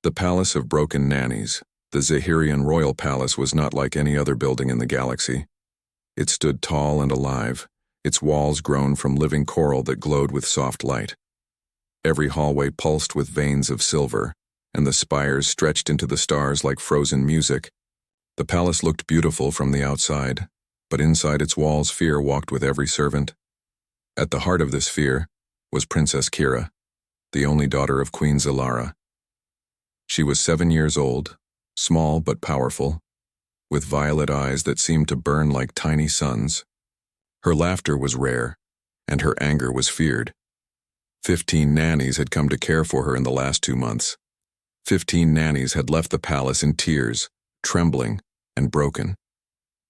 The Palace of Broken Nannies, the Zehirian royal palace, was not like any other building in the galaxy. It stood tall and alive, its walls grown from living coral that glowed with soft light. Every hallway pulsed with veins of silver, and the spires stretched into the stars like frozen music. The palace looked beautiful from the outside, but inside its walls fear walked with every servant. At the heart of this fear was Princess Kira, the only daughter of Queen Zilara. She was 7 years old, small but powerful, with violet eyes that seemed to burn like tiny suns. Her laughter was rare, and her anger was feared. 15 nannies had come to care for her in the last 2 months. 15 nannies had left the palace in tears, trembling, and broken.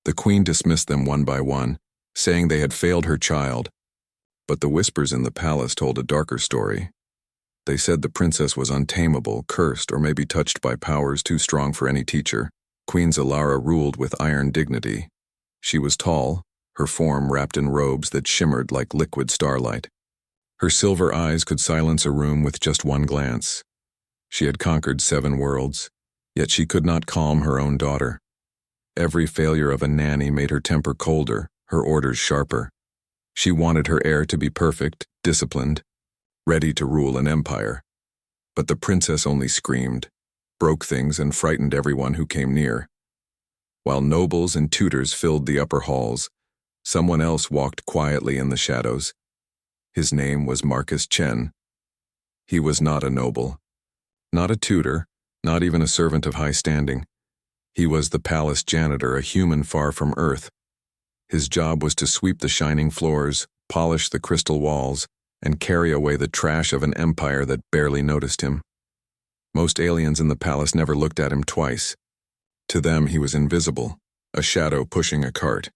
The queen dismissed them one by one, saying they had failed her child. But the whispers in the palace told a darker story. They said the princess was untameable, cursed, or maybe touched by powers too strong for any teacher. Queen Zilara ruled with iron dignity. She was tall, her form wrapped in robes that shimmered like liquid starlight. Her silver eyes could silence a room with just one glance. She had conquered 7 worlds, yet she could not calm her own daughter. Every failure of a nanny made her temper colder, her orders sharper. She wanted her heir to be perfect, disciplined, ready to rule an empire. But the princess only screamed, broke things, and frightened everyone who came near. While nobles and tutors filled the upper halls, someone else walked quietly in the shadows. His name was Marcus Chen. He was not a noble, not a tutor, not even a servant of high standing. He was the palace janitor, a human far from Earth. His job was to sweep the shining floors, polish the crystal walls, and carry away the trash of an empire that barely noticed him. Most aliens in the palace never looked at him twice. To them he was invisible, a shadow pushing a cart.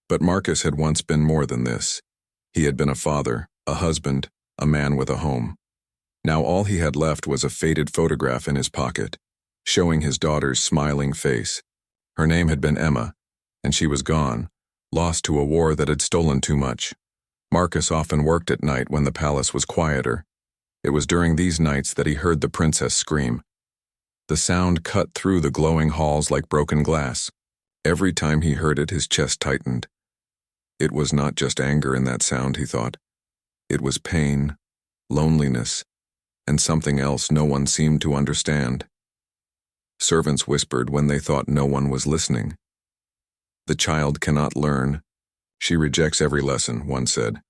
But Marcus had once been more than this. He had been a father, a husband, a man with a home. Now all he had left was a faded photograph in his pocket, showing his daughter's smiling face. Her name had been Emma, and she was gone, lost to a war that had stolen too much. Marcus often worked at night when the palace was quieter. It was during these nights that he heard the princess scream. The sound cut through the glowing halls like broken glass. Every time he heard it, his chest tightened. It was not just anger in that sound, he thought. It was pain, loneliness, and something else no one seemed to understand. Servants whispered when they thought no one was listening. The child cannot learn. She rejects every lesson, one said.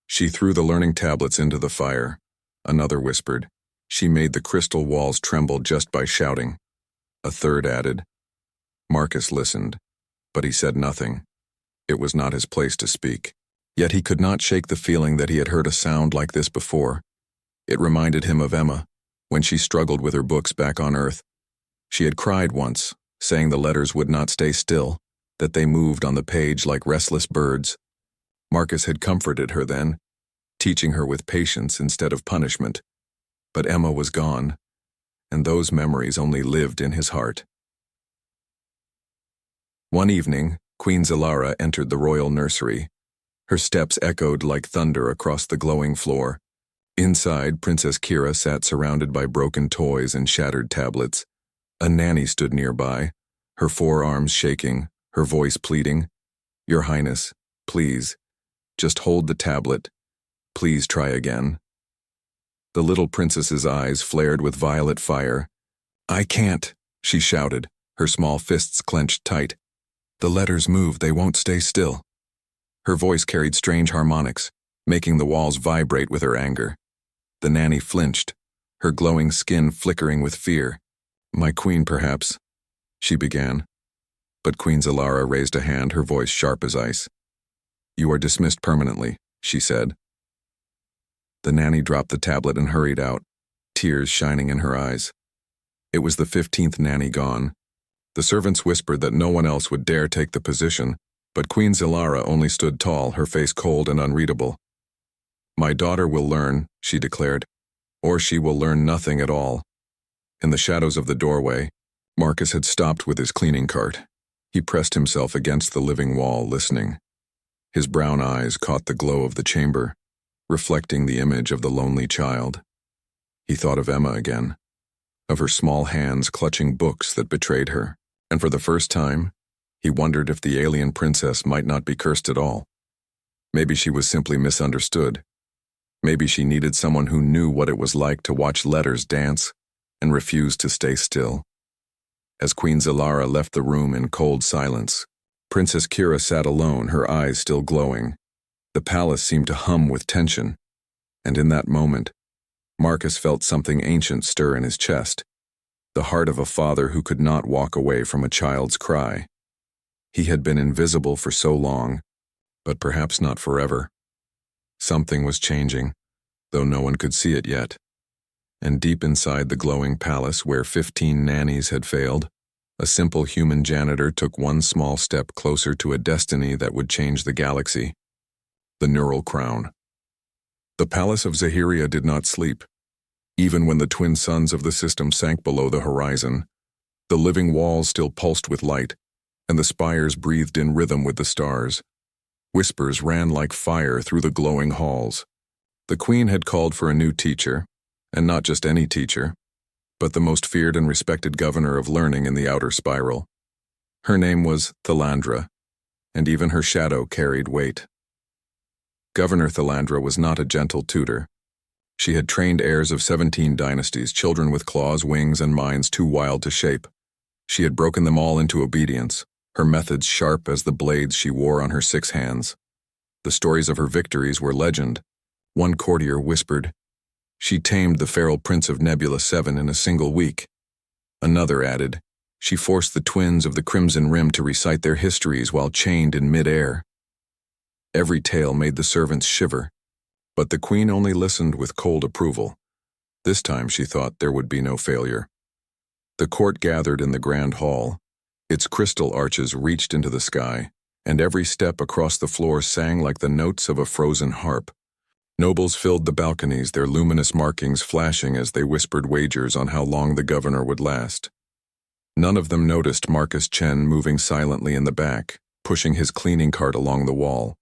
She threw the learning tablets into the fire. Another whispered. She made the crystal walls tremble just by shouting. A third added. Marcus listened, but he said nothing. It was not his place to speak. Yet he could not shake the feeling that he had heard a sound like this before. It reminded him of Emma, when she struggled with her books back on Earth. She had cried once, saying the letters would not stay still, that they moved on the page like restless birds. Marcus had comforted her then, teaching her with patience instead of punishment. But Emma was gone, and those memories only lived in his heart. One evening, Queen Zilara entered the royal nursery. Her steps echoed like thunder across the glowing floor. Inside, Princess Kira sat surrounded by broken toys and shattered tablets. A nanny stood nearby, her forearms shaking, her voice pleading, "Your Highness, please, just hold the tablet. Please try again." The little princess's eyes flared with violet fire. "I can't," she shouted, her small fists clenched tight. "The letters move, they won't stay still." Her voice carried strange harmonics, making the walls vibrate with her anger. The nanny flinched, her glowing skin flickering with fear. "My queen, perhaps," she began. But Queen Zilara raised a hand, her voice sharp as ice. "You are dismissed permanently," she said. The nanny dropped the tablet and hurried out, tears shining in her eyes. It was the 15th nanny gone. The servants whispered that no one else would dare take the position, but Queen Zilara only stood tall, her face cold and unreadable. "My daughter will learn," she declared, "or she will learn nothing at all." In the shadows of the doorway, Marcus had stopped with his cleaning cart. He pressed himself against the living wall, listening. His brown eyes caught the glow of the chamber, reflecting the image of the lonely child. He thought of Emma again. of her small hands clutching books that betrayed her, and for the first time, he wondered if the alien princess might not be cursed at all. Maybe she was simply misunderstood. Maybe she needed someone who knew what it was like to watch letters dance and refuse to stay still. As Queen Zilara left the room in cold silence, Princess Kira sat alone, her eyes still glowing. The palace seemed to hum with tension, and in that moment, Marcus felt something ancient stir in his chest, the heart of a father who could not walk away from a child's cry. He had been invisible for so long, but perhaps not forever. Something was changing, though no one could see it yet. And deep inside the glowing palace where 15 nannies had failed, a simple human janitor took one small step closer to a destiny that would change the galaxy: the neural crown. The palace of Zehiria did not sleep. Even when the twin suns of the system sank below the horizon, the living walls still pulsed with light, and the spires breathed in rhythm with the stars. Whispers ran like fire through the glowing halls. The queen had called for a new teacher, and not just any teacher, but the most feared and respected governor of learning in the outer spiral. Her name was Thalandra, and even her shadow carried weight. Governor Thalandra was not a gentle tutor. She had trained heirs of 17 dynasties, children with claws, wings, and minds too wild to shape. She had broken them all into obedience, her methods sharp as the blades she wore on her 6 hands. The stories of her victories were legend. One courtier whispered, "She tamed the feral prince of Nebula 7 in a single week." Another added, "She forced the twins of the Crimson Rim to recite their histories while chained in mid-air." Every tale made the servants shiver, but the queen only listened with cold approval. This time she thought there would be no failure. The court gathered in the grand hall. Its crystal arches reached into the sky, and every step across the floor sang like the notes of a frozen harp. Nobles filled the balconies, their luminous markings flashing as they whispered wagers on how long the governor would last. None of them noticed Marcus Chen moving silently in the back, pushing his cleaning cart along the wall.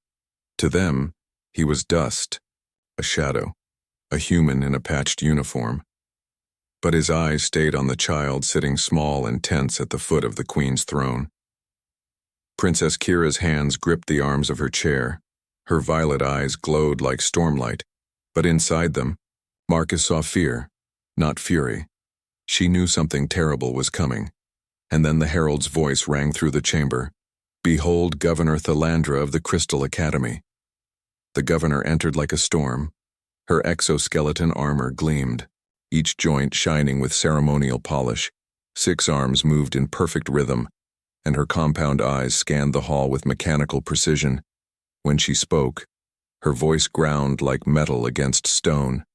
To them, he was dust, a shadow, a human in a patched uniform. But his eyes stayed on the child sitting small and tense at the foot of the queen's throne. Princess Kira's hands gripped the arms of her chair. Her violet eyes glowed like stormlight, but inside them, Marcus saw fear, not fury. She knew something terrible was coming, and then the herald's voice rang through the chamber. "Behold Governor Thalandra of the Crystal Academy." The governor entered like a storm. Her exoskeleton armor gleamed, each joint shining with ceremonial polish. 6 arms moved in perfect rhythm, and her compound eyes scanned the hall with mechanical precision. When she spoke, her voice ground like metal against stone.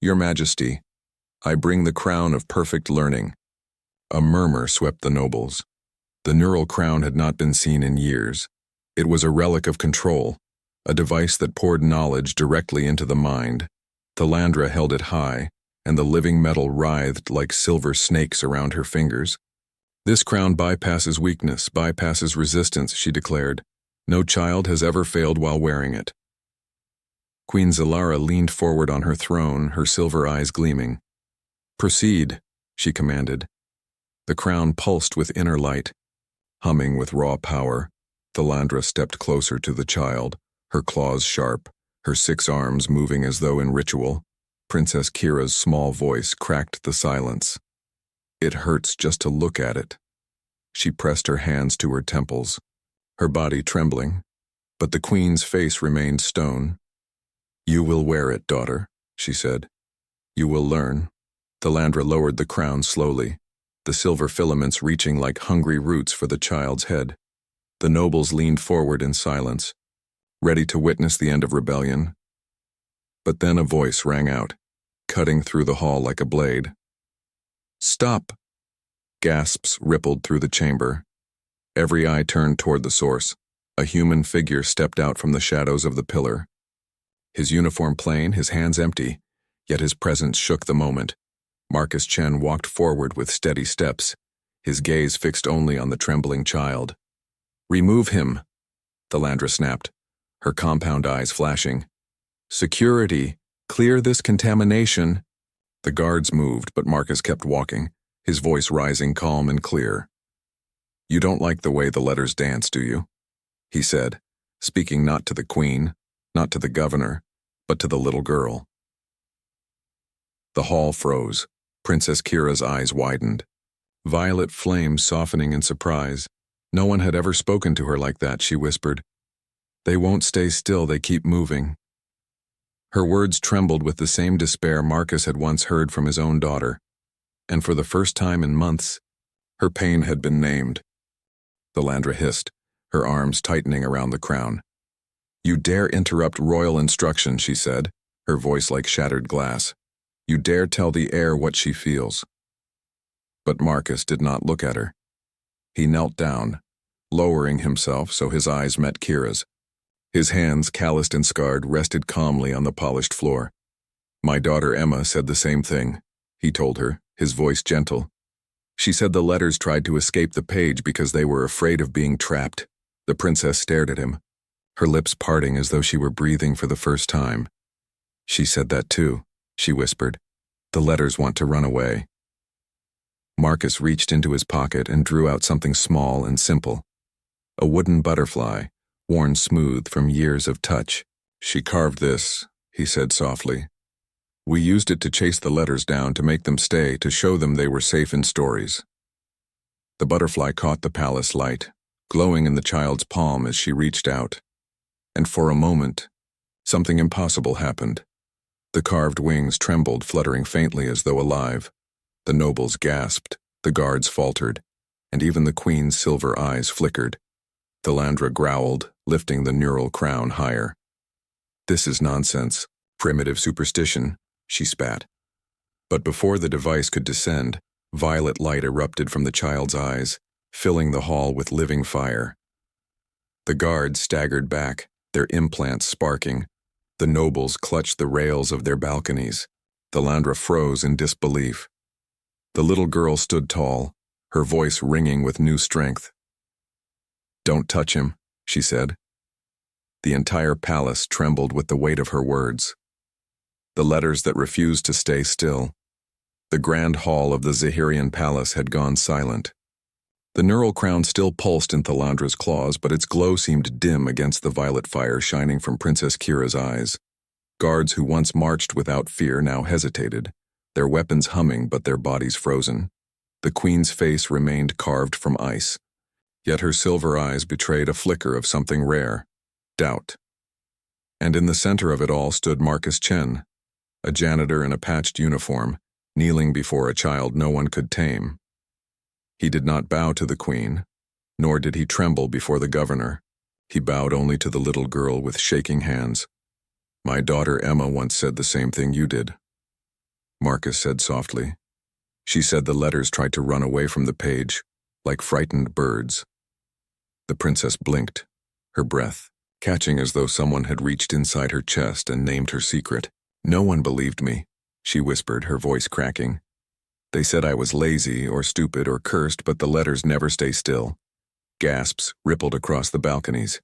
"Your Majesty, I bring the crown of perfect learning." A murmur swept the nobles. The neural crown had not been seen in years. It was a relic of control, a device that poured knowledge directly into the mind. Thalandra held it high, and the living metal writhed like silver snakes around her fingers. "This crown bypasses weakness, bypasses resistance," she declared. "No child has ever failed while wearing it." Queen Zilara leaned forward on her throne, her silver eyes gleaming. "Proceed," she commanded. The crown pulsed with inner light. Humming with raw power, Thalandra stepped closer to the child, her claws sharp, her 6 arms moving as though in ritual. Princess Kira's small voice cracked the silence. "It hurts just to look at it." She pressed her hands to her temples, her body trembling, but the queen's face remained stone. "You will wear it, daughter," she said. "You will learn." Thalandra lowered the crown slowly, the silver filaments reaching like hungry roots for the child's head. The nobles leaned forward in silence, ready to witness the end of rebellion. But then a voice rang out, cutting through the hall like a blade. "Stop!" Gasps rippled through the chamber. Every eye turned toward the source. A human figure stepped out from the shadows of the pillar. His uniform plain, his hands empty, yet his presence shook the moment. Marcus Chen walked forward with steady steps, his gaze fixed only on the trembling child. "Remove him," Thalandra snapped, her compound eyes flashing. "Security, clear this contamination." The guards moved, but Marcus kept walking, his voice rising calm and clear. "You don't like the way the letters dance, do you?" he said, speaking not to the queen, not to the governor, but to the little girl. The hall froze. Princess Kira's eyes widened. Violet flames softening in surprise. No one had ever spoken to her like that, she whispered. "They won't stay still, they keep moving." Her words trembled with the same despair Marcus had once heard from his own daughter, and for the first time in months, her pain had been named. The Landra hissed, her arms tightening around the crown. "You dare interrupt royal instruction," she said, her voice like shattered glass. "You dare tell the heir what she feels." But Marcus did not look at her. He knelt down, lowering himself so his eyes met Kira's. His hands, calloused and scarred, rested calmly on the polished floor. "My daughter Emma said the same thing," he told her, his voice gentle. "She said the letters tried to escape the page because they were afraid of being trapped." The princess stared at him, her lips parting as though she were breathing for the first time. "She said that too," she whispered. "The letters want to run away." Marcus reached into his pocket and drew out something small and simple. A wooden butterfly, worn smooth from years of touch. "She carved this," he said softly. "We used it to chase the letters down, to make them stay, to show them they were safe in stories." The butterfly caught the palace light, glowing in the child's palm as she reached out. And for a moment, something impossible happened. The carved wings trembled, fluttering faintly as though alive. The nobles gasped, the guards faltered, and even the queen's silver eyes flickered. The Landra growled, lifting the neural crown higher. "This is nonsense, primitive superstition," she spat. But before the device could descend, violet light erupted from the child's eyes, filling the hall with living fire. The guards staggered back, their implants sparking. The nobles clutched the rails of their balconies. The Landra froze in disbelief. The little girl stood tall, her voice ringing with new strength. "Don't touch him," she said. The entire palace trembled with the weight of her words. The letters that refused to stay still. The grand hall of the Zehirian palace had gone silent. The neural crown still pulsed in Thalandra's claws, but its glow seemed dim against the violet fire shining from Princess Kira's eyes. Guards who once marched without fear now hesitated, their weapons humming but their bodies frozen. The queen's face remained carved from ice, yet her silver eyes betrayed a flicker of something rare, doubt. And in the center of it all stood Marcus Chen, a janitor in a patched uniform, kneeling before a child no one could tame. He did not bow to the queen, nor did he tremble before the governor. He bowed only to the little girl with shaking hands. "My daughter Emma once said the same thing you did," Marcus said softly. "She said the letters tried to run away from the page, like frightened birds." The princess blinked, her breath catching as though someone had reached inside her chest and named her secret. "No one believed me," she whispered, her voice cracking. "They said I was lazy or stupid or cursed, but the letters never stay still." Gasps rippled across the balconies.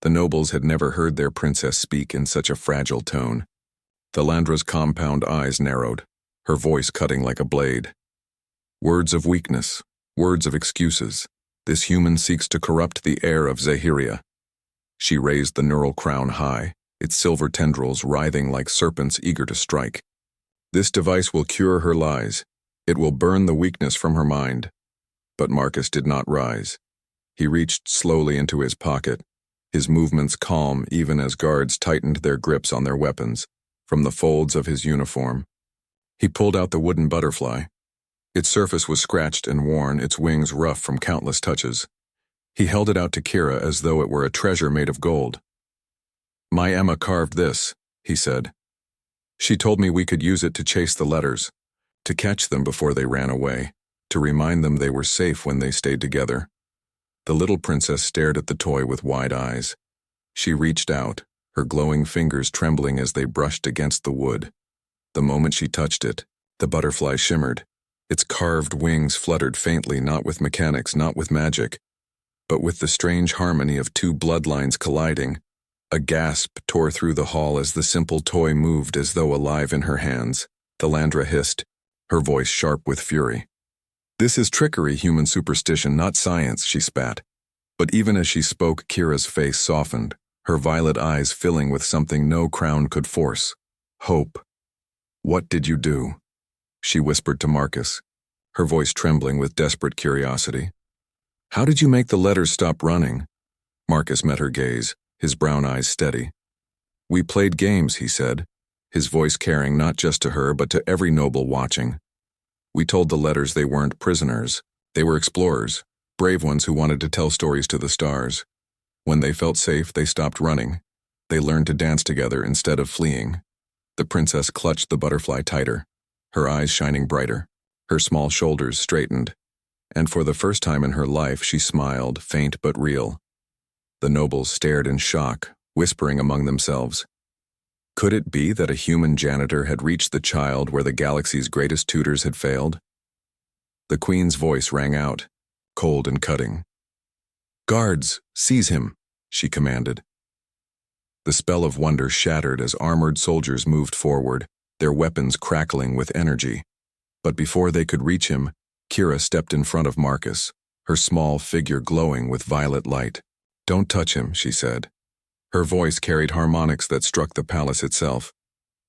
The nobles had never heard their princess speak in such a fragile tone. Thalandra's compound eyes narrowed, her voice cutting like a blade. "Words of weakness, words of excuses. This human seeks to corrupt the heir of Zehiria." She raised the neural crown high, its silver tendrils writhing like serpents eager to strike. "This device will cure her lies. It will burn the weakness from her mind." But Marcus did not rise. He reached slowly into his pocket, his movements calm even as guards tightened their grips on their weapons. From the folds of his uniform, he pulled out the wooden butterfly. Its surface was scratched and worn, its wings rough from countless touches. He held it out to Kira as though it were a treasure made of gold. "My Emma carved this," he said. "She told me we could use it to chase the letters, to catch them before they ran away, to remind them they were safe when they stayed together." The little princess stared at the toy with wide eyes. She reached out, her glowing fingers trembling as they brushed against the wood. The moment she touched it, the butterfly shimmered. Its carved wings fluttered faintly, not with mechanics, not with magic, but with the strange harmony of two bloodlines colliding. A gasp tore through the hall as the simple toy moved as though alive in her hands. Thalandra hissed, her voice sharp with fury. This is trickery, human superstition, not science, she spat. But even as she spoke, Kira's face softened, her violet eyes filling with something no crown could force. Hope. What did you do? She whispered to Marcus, her voice trembling with desperate curiosity. How did you make the letters stop running? Marcus met her gaze, his brown eyes steady. We played games, he said, his voice carrying not just to her but to every noble watching. We told the letters they weren't prisoners, they were explorers, brave ones who wanted to tell stories to the stars. When they felt safe, they stopped running. They learned to dance together instead of fleeing. The princess clutched the butterfly tighter, her eyes shining brighter, her small shoulders straightened, and for the first time in her life she smiled, faint but real. The nobles stared in shock, whispering among themselves. Could it be that a human janitor had reached the child where the galaxy's greatest tutors had failed? The queen's voice rang out, cold and cutting. Guards, seize him, she commanded. The spell of wonder shattered as armored soldiers moved forward, their weapons crackling with energy. But before they could reach him, Kira stepped in front of Marcus, her small figure glowing with violet light. Don't touch him, she said. Her voice carried harmonics that struck the palace itself.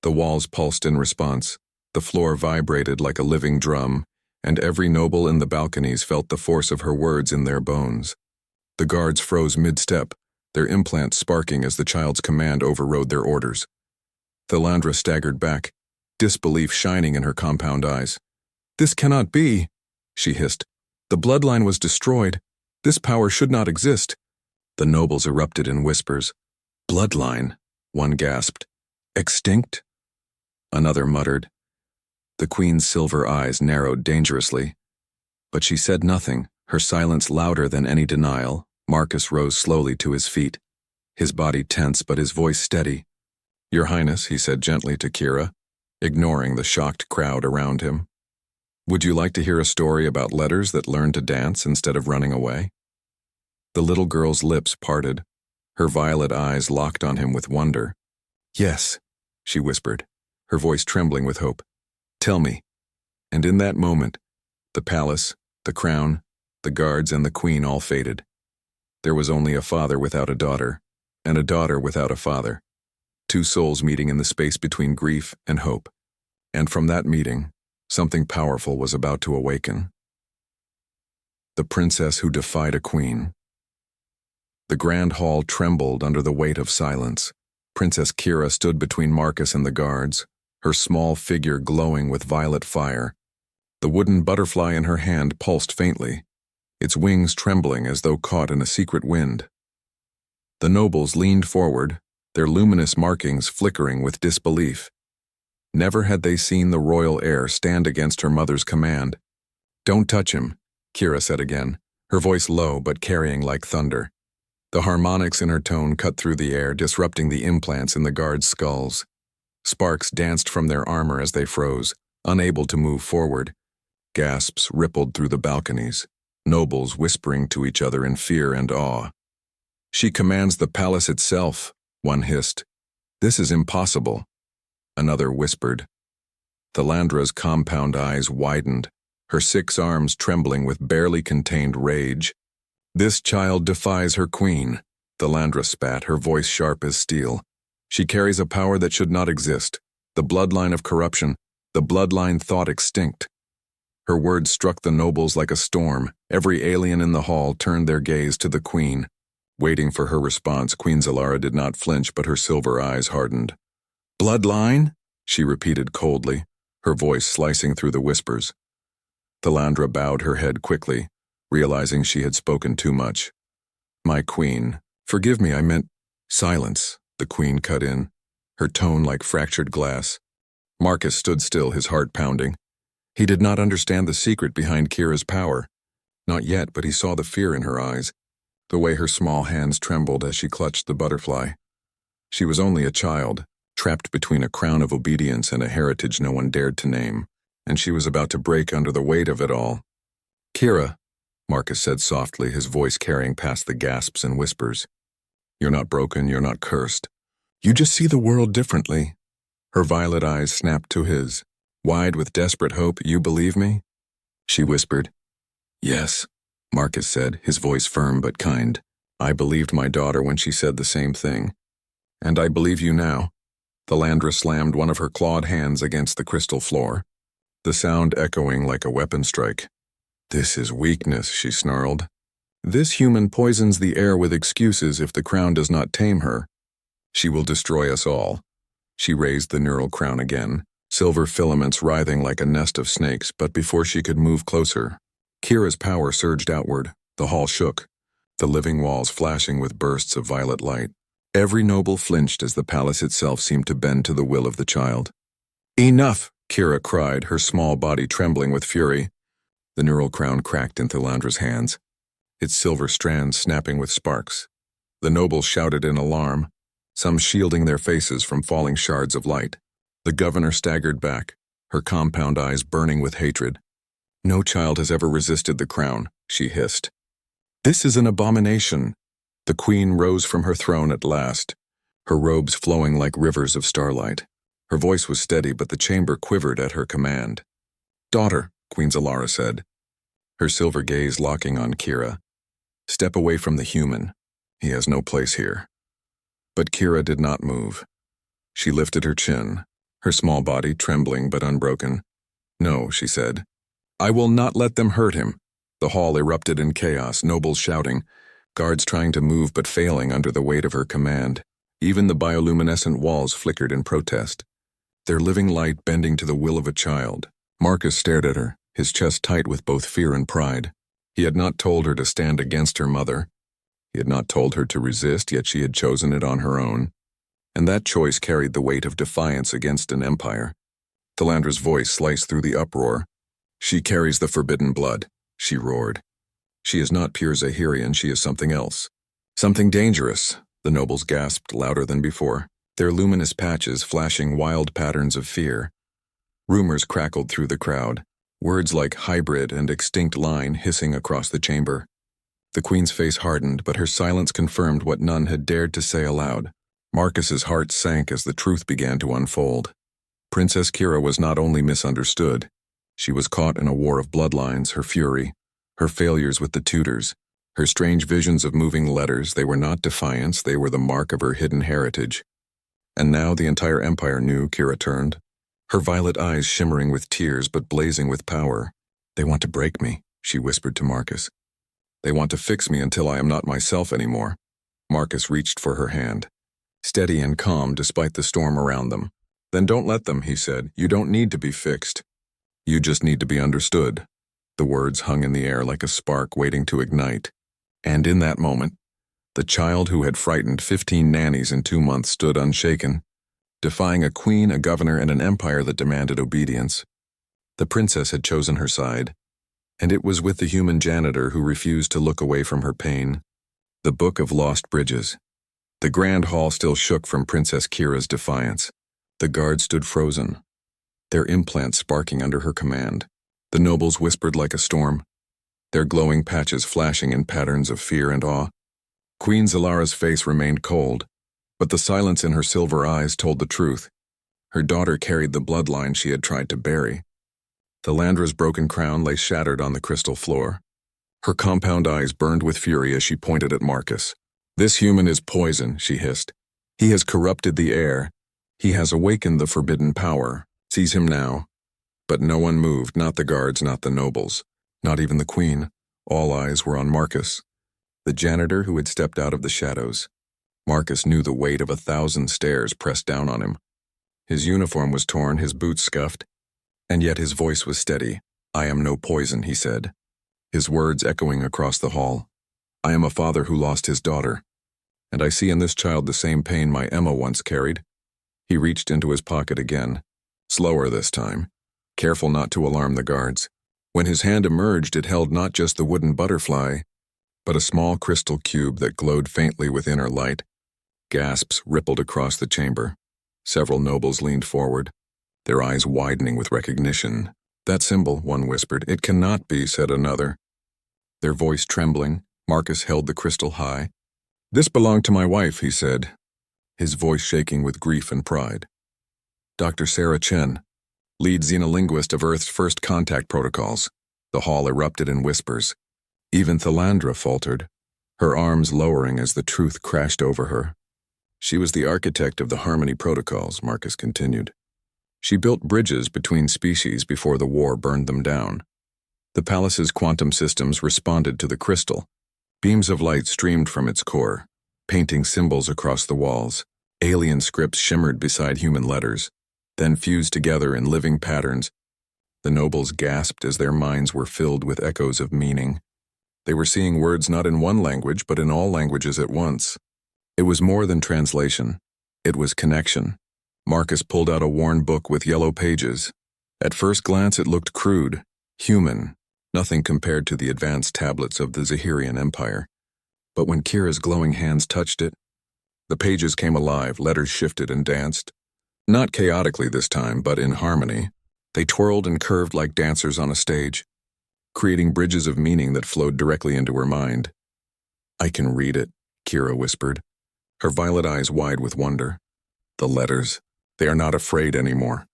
The walls pulsed in response, the floor vibrated like a living drum, and every noble in the balconies felt the force of her words in their bones. The guards froze mid-step, their implants sparking as the child's command overrode their orders. Thalandra staggered back, disbelief shining in her compound eyes. This cannot be, she hissed. The bloodline was destroyed. This power should not exist. The nobles erupted in whispers. Bloodline, one gasped. Extinct? Another muttered. The queen's silver eyes narrowed dangerously. But she said nothing, her silence louder than any denial. Marcus rose slowly to his feet, his body tense but his voice steady. Your Highness, he said gently to Kira, ignoring the shocked crowd around him. Would you like to hear a story about letters that learned to dance instead of running away? The little girl's lips parted, her violet eyes locked on him with wonder. Yes, she whispered, her voice trembling with hope. Tell me. And in that moment, the palace, the crown, the guards, and the queen all faded. There was only a father without a daughter, and a daughter without a father. Two souls meeting in the space between grief and hope. And from that meeting, something powerful was about to awaken. The princess who defied a queen. The grand hall trembled under the weight of silence. Princess Kira stood between Marcus and the guards, her small figure glowing with violet fire. The wooden butterfly in her hand pulsed faintly, its wings trembling as though caught in a secret wind. The nobles leaned forward, their luminous markings flickering with disbelief. Never had they seen the royal heir stand against her mother's command. Don't touch him, Kira said again, her voice low but carrying like thunder. The harmonics in her tone cut through the air, disrupting the implants in the guards' skulls. Sparks danced from their armor as they froze, unable to move forward. Gasps rippled through the balconies, nobles whispering to each other in fear and awe. She commands the palace itself, one hissed. This is impossible, another whispered. Thalandra's compound eyes widened, her 6 arms trembling with barely contained rage. This child defies her queen, Thalandra spat, her voice sharp as steel. She carries a power that should not exist, the bloodline of corruption, the bloodline thought extinct. Her words struck the nobles like a storm. Every alien in the hall turned their gaze to the queen. Waiting for her response, Queen Zilara did not flinch, but her silver eyes hardened. Bloodline? She repeated coldly, her voice slicing through the whispers. Thalandra bowed her head quickly, realizing she had spoken too much. My queen, forgive me, I meant... Silence, the queen cut in, her tone like fractured glass. Marcus stood still, his heart pounding. He did not understand the secret behind Kira's power. Not yet, but he saw the fear in her eyes, the way her small hands trembled as she clutched the butterfly. She was only a child, trapped between a crown of obedience and a heritage no one dared to name, and she was about to break under the weight of it all. Kira, Marcus said softly, his voice carrying past the gasps and whispers. You're not broken, you're not cursed. You just see the world differently. Her violet eyes snapped to his. wide with desperate hope. "You believe me?" She whispered. "Yes," Marcus said, his voice firm but kind. "I believed my daughter when she said the same thing. And I believe you now." The Landra slammed one of her clawed hands against the crystal floor, the sound echoing like a weapon strike. "This is weakness," she snarled. "This human poisons the air with excuses if the crown does not tame her. She will destroy us all." She raised the neural crown again, silver filaments writhing like a nest of snakes, but before she could move closer, Kira's power surged outward. The hall shook, the living walls flashing with bursts of violet light. Every noble flinched as the palace itself seemed to bend to the will of the child. "Enough!" Kira cried, her small body trembling with fury. The neural crown cracked into Landra's hands, its silver strands snapping with sparks. The nobles shouted in alarm, some shielding their faces from falling shards of light. The governor staggered back, her compound eyes burning with hatred. "No child has ever resisted the crown," she hissed. "This is an abomination." The queen rose from her throne at last, her robes flowing like rivers of starlight. Her voice was steady, but the chamber quivered at her command. "Daughter," Queen Zilara said, her silver gaze locking on Kira. "Step away from the human. He has no place here." But Kira did not move. She lifted her chin, her small body trembling but unbroken. "No," she said. "I will not let them hurt him." The hall erupted in chaos, nobles shouting, guards trying to move but failing under the weight of her command. Even the bioluminescent walls flickered in protest, their living light bending to the will of a child. Marcus stared at her, his chest tight with both fear and pride. He had not told her to stand against her mother. He had not told her to resist, yet she had chosen it on her own. And that choice carried the weight of defiance against an empire. Talandra's voice sliced through the uproar. "She carries the forbidden blood," she roared. "She is not pure Zehirian, she is something else. Something dangerous," the nobles gasped louder than before, their luminous patches flashing wild patterns of fear. Rumors crackled through the crowd, words like hybrid and extinct line hissing across the chamber. The queen's face hardened, but her silence confirmed what none had dared to say aloud. Marcus's heart sank as the truth began to unfold. Princess Kira was not only misunderstood, she was caught in a war of bloodlines. Her fury, her failures with the tutors, her strange visions of moving letters, they were not defiance, they were the mark of her hidden heritage. And now the entire empire knew. Kira turned, her violet eyes shimmering with tears but blazing with power. "They want to break me," she whispered to Marcus. "They want to fix me until I am not myself anymore." Marcus reached for her hand, steady and calm despite the storm around them. "Then don't let them," he said. "You don't need to be fixed. You just need to be understood." The words hung in the air like a spark waiting to ignite. And in that moment, the child who had frightened 15 nannies in 2 months stood unshaken, defying a queen, a governor, and an empire that demanded obedience. The princess had chosen her side, and it was with the human janitor who refused to look away from her pain. The Book of Lost Bridges. The grand hall still shook from Princess Kira's defiance. The guards stood frozen, their implants sparking under her command. The nobles whispered like a storm, their glowing patches flashing in patterns of fear and awe. Queen Zilara's face remained cold, but the silence in her silver eyes told the truth. Her daughter carried the bloodline she had tried to bury. The Landra's broken crown lay shattered on the crystal floor. Her compound eyes burned with fury as she pointed at Marcus. "This human is poison," she hissed. "He has corrupted the air. He has awakened the forbidden power. Seize him now." But no one moved, not the guards, not the nobles, not even the queen. All eyes were on Marcus, the janitor who had stepped out of the shadows. Marcus knew the weight of 1,000 stares pressed down on him. His uniform was torn, his boots scuffed, and yet his voice was steady. "I am no poison," he said, his words echoing across the hall. "I am a father who lost his daughter, and I see in this child the same pain my Emma once carried." He reached into his pocket again, slower this time, careful not to alarm the guards. When his hand emerged, it held not just the wooden butterfly, but a small crystal cube that glowed faintly with inner light. Gasps rippled across the chamber. Several nobles leaned forward, their eyes widening with recognition. "That symbol," one whispered. "It cannot be," said another. Their voice trembling, Marcus held the crystal high. "This belonged to my wife," he said, his voice shaking with grief and pride. "Dr. Sarah Chen." lead xenolinguist of Earth's first contact protocols. The hall erupted in whispers. Even Thalandra faltered, her arms lowering as the truth crashed over her. She was the architect of the Harmony protocols, Marcus continued. She built bridges between species before the war burned them down. The palace's quantum systems responded to the crystal. Beams of light streamed from its core, painting symbols across the walls. Alien scripts shimmered beside human letters, then fused together in living patterns. The nobles gasped as their minds were filled with echoes of meaning. They were seeing words not in one language, but in all languages at once. It was more than translation. It was connection. Marcus pulled out a worn book with yellow pages. At first glance, it looked crude, human, nothing compared to the advanced tablets of the Zehirian Empire. But when Kira's glowing hands touched it, the pages came alive, letters shifted and danced. Not chaotically this time, but in harmony. They twirled and curved like dancers on a stage, creating bridges of meaning that flowed directly into her mind. "I can read it," Kira whispered, her violet eyes wide with wonder. "The letters, they are not afraid anymore."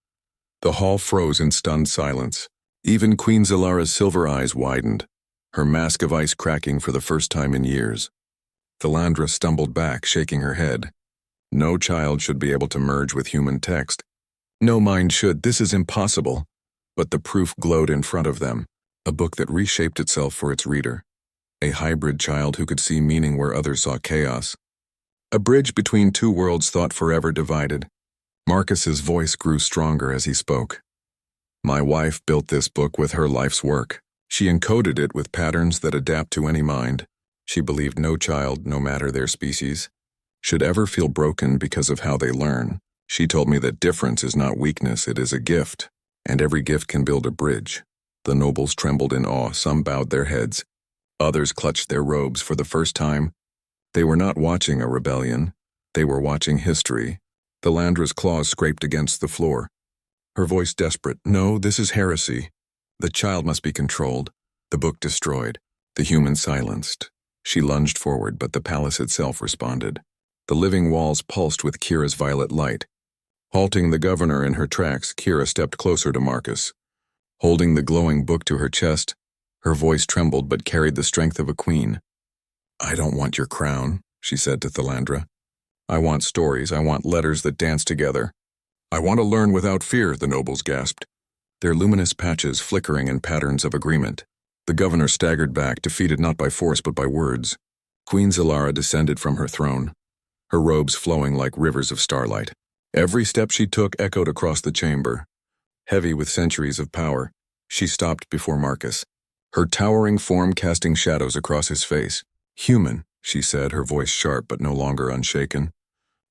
The hall froze in stunned silence. Even Queen Zilara's silver eyes widened, her mask of ice cracking for the first time in years. Thalandra stumbled back, shaking her head. No child should be able to merge with human text. No mind should. This is impossible. But the proof glowed in front of them, a book that reshaped itself for its reader. A hybrid child who could see meaning where others saw chaos. A bridge between two worlds thought forever divided. Marcus's voice grew stronger as he spoke. "My wife built this book with her life's work. She encoded it with patterns that adapt to any mind. She believed no child, no matter their species, should ever feel broken because of how they learn. She told me that difference is not weakness, it is a gift, and every gift can build a bridge." The nobles trembled in awe, some bowed their heads. Others clutched their robes for the first time. They were not watching a rebellion, they were watching history. Thalandra's claws scraped against the floor, her voice desperate. "No, this is heresy. The child must be controlled, the book destroyed, the human silenced." She lunged forward, but the palace itself responded. The living walls pulsed with Kira's violet light. Halting the governor in her tracks, Kira stepped closer to Marcus. Holding the glowing book to her chest, her voice trembled but carried the strength of a queen. "I don't want your crown," she said to Thalandra. "I want stories, I want letters that dance together. I want to learn without fear," the nobles gasped, their luminous patches flickering in patterns of agreement. The governor staggered back, defeated not by force but by words. Queen Zilara descended from her throne, her robes flowing like rivers of starlight. Every step she took echoed across the chamber. Heavy with centuries of power, she stopped before Marcus, her towering form casting shadows across his face. "Human," she said, her voice sharp but no longer unshaken.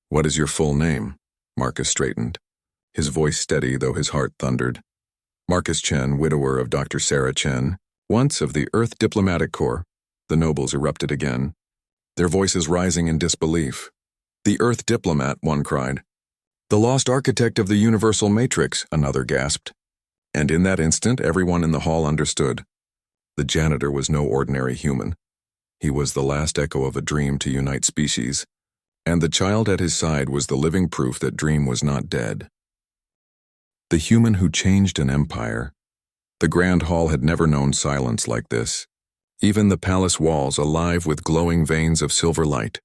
"What is your full name?" Marcus straightened, his voice steady though his heart thundered. "Marcus Chen, widower of Dr. Sarah Chen, once of the Earth Diplomatic Corps." The nobles erupted again, their voices rising in disbelief. "The Earth Diplomat," one cried. "The lost architect of the Universal Matrix," another gasped. And in that instant, everyone in the hall understood. The janitor was no ordinary human. He was the last echo of a dream to unite species, and the child at his side was the living proof that dream was not dead. The human who changed an empire. The grand hall had never known silence like this. Even the palace walls alive with glowing veins of silver light.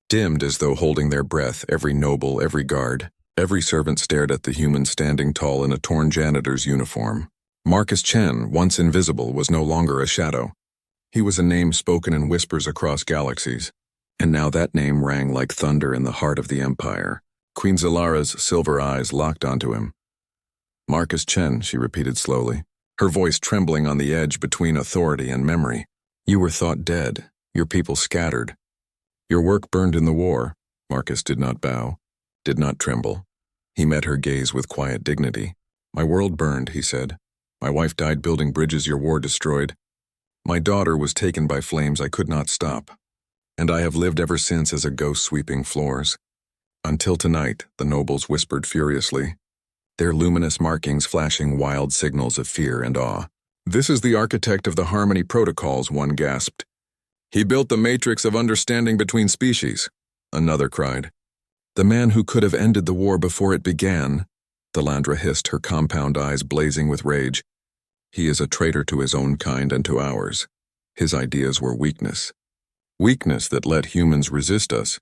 Dimmed as though holding their breath, every noble, every guard, every servant stared at the human standing tall in a torn janitor's uniform. Marcus Chen, once invisible, was no longer a shadow. He was a name spoken in whispers across galaxies, and now that name rang like thunder in the heart of the empire. Queen Zilara's silver eyes locked onto him. "Marcus Chen," she repeated slowly, her voice trembling on the edge between authority and memory. "You were thought dead, your people scattered. Your work burned in the war." Marcus did not bow, did not tremble. He met her gaze with quiet dignity. "My world burned," he said. "My wife died building bridges your war destroyed. My daughter was taken by flames I could not stop. And I have lived ever since as a ghost sweeping floors." "Until tonight," the nobles whispered furiously, their luminous markings flashing wild signals of fear and awe. "This is the architect of the Harmony protocols," one gasped. "He built the matrix of understanding between species," another cried. "The man who could have ended the war before it began." Thalandra hissed, her compound eyes blazing with rage. He is a traitor to his own kind and to ours. His ideas were weakness. Weakness that let humans resist us.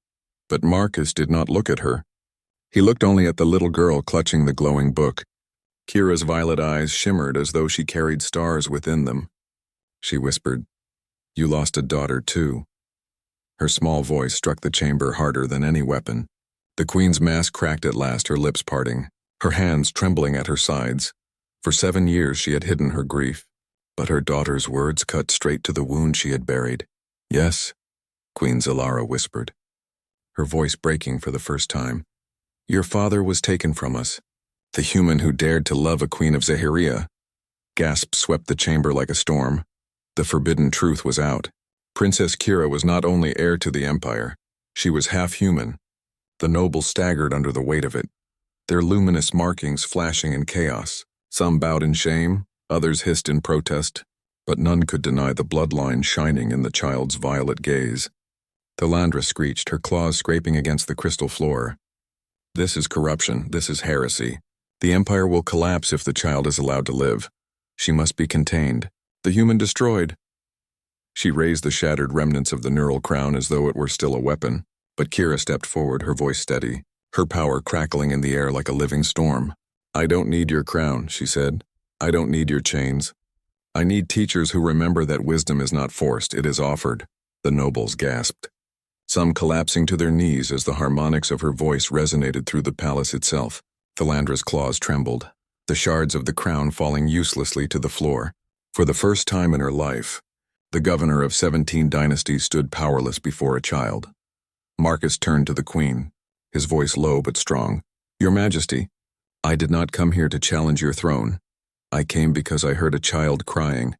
But Marcus did not look at her. He looked only at the little girl clutching the glowing book. Kira's violet eyes shimmered as though she carried stars within them. She whispered, "You lost a daughter too." Her small voice struck the chamber harder than any weapon. The queen's mask cracked at last, her lips parting, her hands trembling at her sides. For 7 years she had hidden her grief, but her daughter's words cut straight to the wound she had buried. "Yes," Queen Zilara whispered, her voice breaking for the first time. "Your father was taken from us. The human who dared to love a queen of Zehiria." Gasps swept the chamber like a storm. The forbidden truth was out. Princess Kira was not only heir to the empire, she was half human. The nobles staggered under the weight of it, their luminous markings flashing in chaos. Some bowed in shame, others hissed in protest, but none could deny the bloodline shining in the child's violet gaze. Thalandra screeched, her claws scraping against the crystal floor. "This is corruption, this is heresy. The empire will collapse if the child is allowed to live. She must be contained, the human destroyed." She raised the shattered remnants of the neural crown as though it were still a weapon, but Kira stepped forward, her voice steady, her power crackling in the air like a living storm. "I don't need your crown," she said. "I don't need your chains. I need teachers who remember that wisdom is not forced, it is offered." The nobles gasped, some collapsing to their knees as the harmonics of her voice resonated through the palace itself. Thalandra's claws trembled, the shards of the crown falling uselessly to the floor. For the first time in her life, the governor of 17 dynasties stood powerless before a child. Marcus turned to the queen, his voice low but strong. "Your Majesty, I did not come here to challenge your throne. I came because I heard a child crying.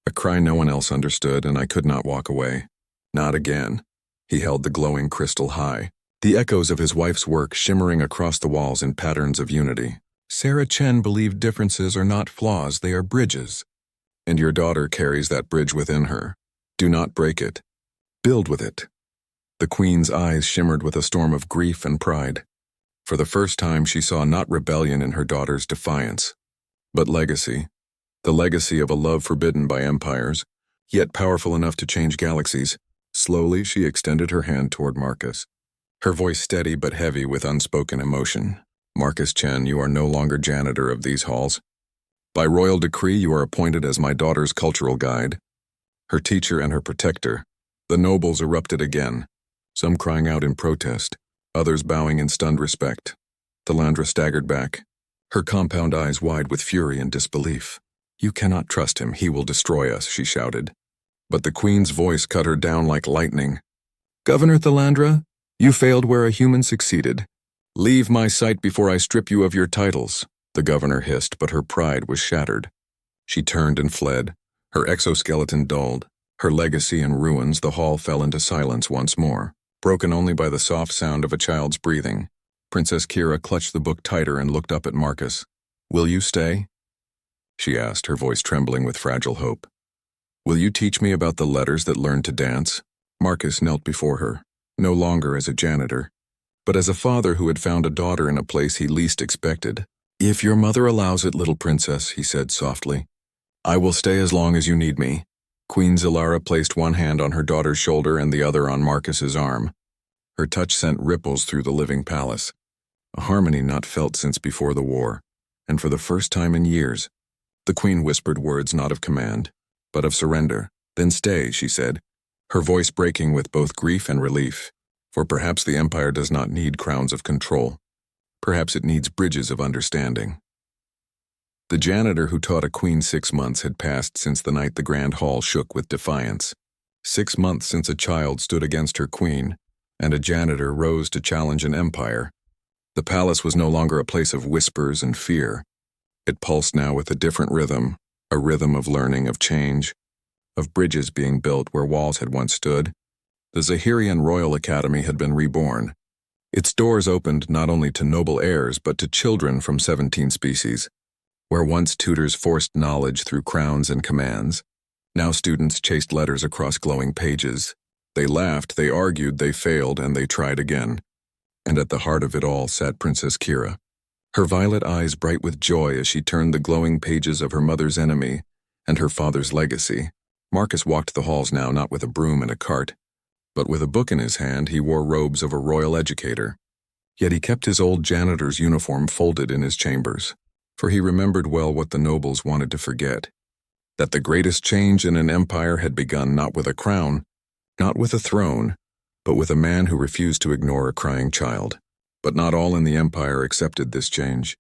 A cry no one else understood, and I could not walk away. Not again." He held the glowing crystal high, the echoes of his wife's work shimmering across the walls in patterns of unity. "Sarah Chen believed differences are not flaws, they are bridges. And your daughter carries that bridge within her. Do not break it. Build with it." The queen's eyes shimmered with a storm of grief and pride. For the first time she saw not rebellion in her daughter's defiance, but legacy. The legacy of a love forbidden by empires, yet powerful enough to change galaxies. Slowly she extended her hand toward Marcus, her voice steady but heavy with unspoken emotion. "Marcus Chen, you are no longer janitor of these halls. By royal decree you are appointed as my daughter's cultural guide, her teacher and her protector." The nobles erupted again, some crying out in protest, others bowing in stunned respect. Thalandra staggered back, her compound eyes wide with fury and disbelief. "You cannot trust him, he will destroy us," she shouted. But the queen's voice cut her down like lightning. "Governor Thalandra, you failed where a human succeeded. Leave my sight before I strip you of your titles." The governor hissed, but her pride was shattered. She turned and fled, her exoskeleton dulled, her legacy in ruins. The hall fell into silence once more, broken only by the soft sound of a child's breathing. Princess Kira clutched the book tighter and looked up at Marcus. "Will you stay?" she asked, her voice trembling with fragile hope. "Will you teach me about the letters that learned to dance?" Marcus knelt before her, no longer as a janitor, but as a father who had found a daughter in a place he least expected. "If your mother allows it, little princess," he said softly, "I will stay as long as you need me." Queen Zilara placed one hand on her daughter's shoulder and the other on Marcus's arm. Her touch sent ripples through the living palace, a harmony not felt since before the war, and for the first time in years, the queen whispered words not of command, but of surrender. "Then stay," she said, her voice breaking with both grief and relief, "for perhaps the empire does not need crowns of control. Perhaps it needs bridges of understanding." The janitor who taught a queen 6 months had passed since the night the grand hall shook with defiance. 6 months since a child stood against her queen, and a janitor rose to challenge an empire. The palace was no longer a place of whispers and fear. It pulsed now with a different rhythm, a rhythm of learning, of change, of bridges being built where walls had once stood. The Zehirian Royal Academy had been reborn. Its doors opened not only to noble heirs but to children from 17 species. Where once tutors forced knowledge through crowns and commands, now students chased letters across glowing pages. They laughed, they argued, they failed, and they tried again. And at the heart of it all sat Princess Kira, her violet eyes bright with joy as she turned the glowing pages of her mother's enemy and her father's legacy. Marcus walked the halls now not with a broom and a cart, but with a book in his hand. He wore robes of a royal educator. Yet he kept his old janitor's uniform folded in his chambers, for he remembered well what the nobles wanted to forget, that the greatest change in an empire had begun not with a crown, not with a throne, but with a man who refused to ignore a crying child. But not all in the empire accepted this change.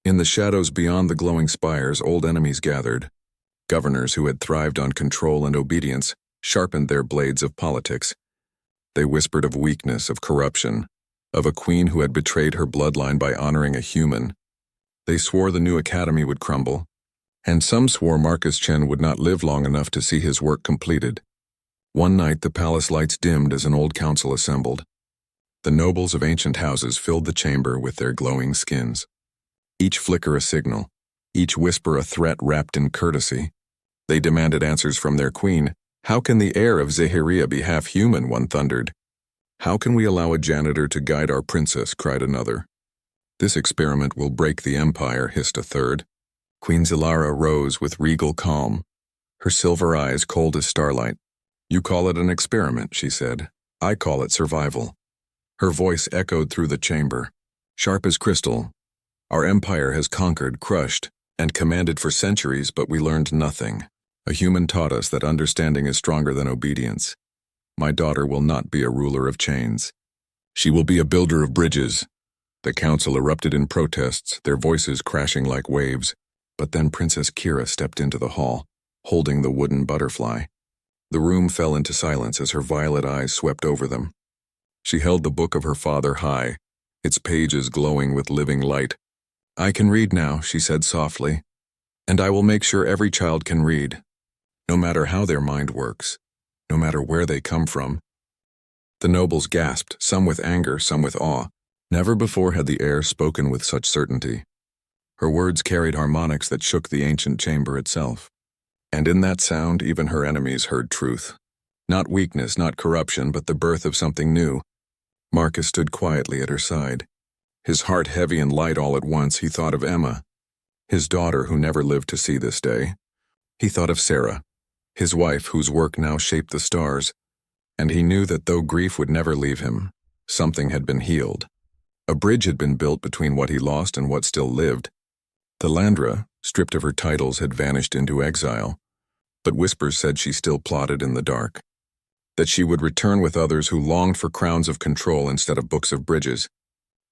In the shadows beyond the glowing spires, old enemies gathered. Governors who had thrived on control and obedience sharpened their blades of politics. They whispered of weakness, of corruption, of a queen who had betrayed her bloodline by honoring a human. They swore the new academy would crumble, and some swore Marcus Chen would not live long enough to see his work completed. One night the palace lights dimmed as an old council assembled. The nobles of ancient houses filled the chamber with their glowing skins. Each flicker a signal, each whisper a threat wrapped in courtesy. They demanded answers from their queen. "How can the heir of Zehiria be half human?" one thundered. "How can we allow a janitor to guide our princess?" cried another. "This experiment will break the empire," hissed a third. Queen Zilara rose with regal calm, her silver eyes cold as starlight. "You call it an experiment," she said. "I call it survival." Her voice echoed through the chamber, sharp as crystal. "Our empire has conquered, crushed, and commanded for centuries, but we learned nothing. A human taught us that understanding is stronger than obedience. My daughter will not be a ruler of chains. She will be a builder of bridges." The council erupted in protests, their voices crashing like waves. But then Princess Kira stepped into the hall, holding the wooden butterfly. The room fell into silence as her violet eyes swept over them. She held the book of her father high, its pages glowing with living light. "I can read now," she said softly, "and I will make sure every child can read, no matter how their mind works, no matter where they come from." The nobles gasped, some with anger, some with awe. Never before had the heir spoken with such certainty. Her words carried harmonics that shook the ancient chamber itself. And in that sound, even her enemies heard truth. Not weakness, not corruption, but the birth of something new. Marcus stood quietly at her side. His heart heavy and light all at once. He thought of Emma, his daughter who never lived to see this day. He thought of Sarah, his wife whose work now shaped the stars. And he knew that though grief would never leave him, something had been healed. A bridge had been built between what he lost and what still lived. The Landra, stripped of her titles, had vanished into exile, but whispers said she still plotted in the dark, that she would return with others who longed for crowns of control instead of books of bridges.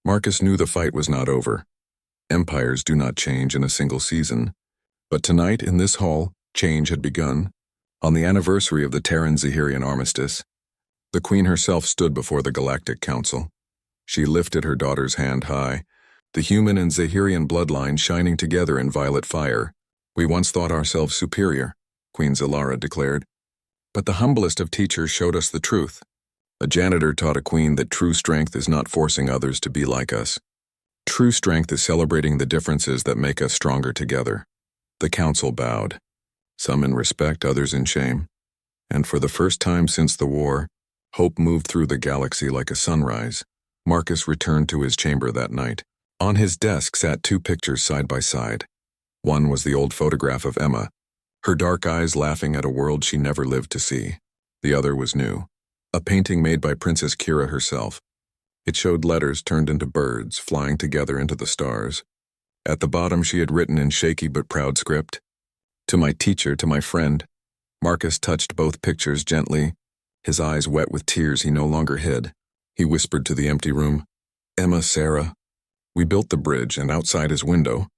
Marcus knew the fight was not over. Empires do not change in a single season, but tonight in this hall, change had begun. On the anniversary of the Terran-Zehirian armistice, the Queen herself stood before the Galactic Council. She lifted her daughter's hand high, the human and Zehirian bloodline shining together in violet fire. "We once thought ourselves superior," Queen Zilara declared. "But the humblest of teachers showed us the truth. A janitor taught a queen that true strength is not forcing others to be like us. True strength is celebrating the differences that make us stronger together." The council bowed, some in respect, others in shame. And for the first time since the war, hope moved through the galaxy like a sunrise. Marcus returned to his chamber that night. On his desk sat two pictures side by side. One was the old photograph of Emma, her dark eyes laughing at a world she never lived to see. The other was new, a painting made by Princess Kira herself. It showed letters turned into birds, flying together into the stars. At the bottom she had written in shaky but proud script, "To my teacher, to my friend." Marcus touched both pictures gently, his eyes wet with tears he no longer hid. He whispered to the empty room, "Emma, Sarah." We built the bridge, and outside his window,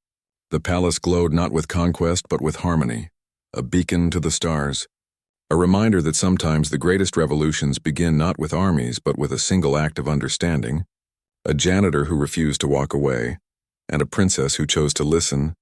the palace glowed not with conquest but with harmony, a beacon to the stars, a reminder that sometimes the greatest revolutions begin not with armies but with a single act of understanding, a janitor who refused to walk away, and a princess who chose to listen